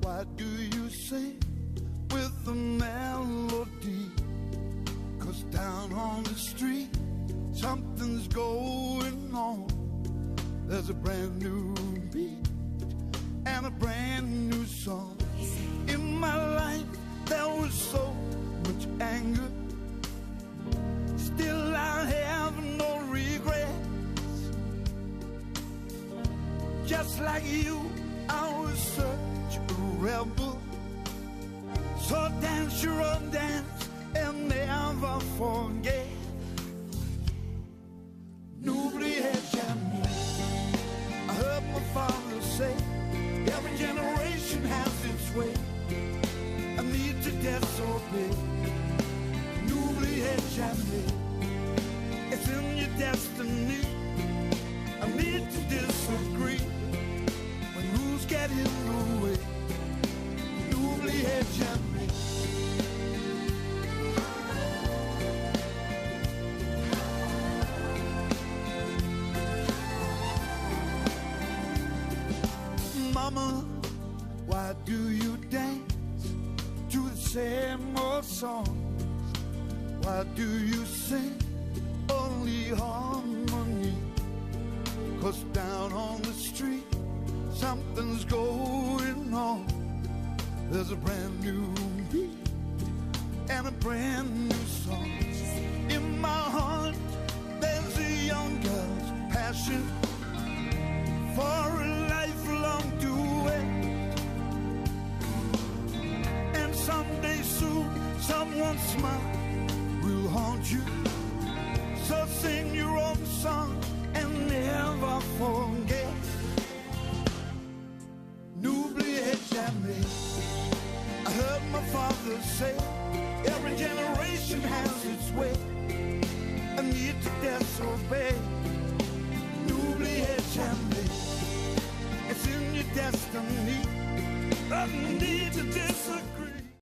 Why do you sing with the melody? 'Cause down on the street something's going on. There's a brand new beat and a brand new song. In my life there was so much anger, still I have no regrets. Just like you, I was such a rebel. So dance your own dance and never forget. N'oubliez jamais. I heard my father say, every generation has its way. I need to disobey. N'oubliez jamais. It's in your destiny. I need to disagree. When rules get in the way. N'oubliez jamais. Mama, why do you dance to the same old songs? Why do you sing only harmony? 'Cause down on the street something's going on. There's a brand new beat and a brand new song. In my heart there's a young girl's passion for a lifelong duet. And someday soon someone's smile will haunt you. So sing your own song and never forget. N'oubliez jamais. I heard my father say, every generation has its way. I need to disobey. N'oubliez jamais. It's in your destiny. I need to disagree.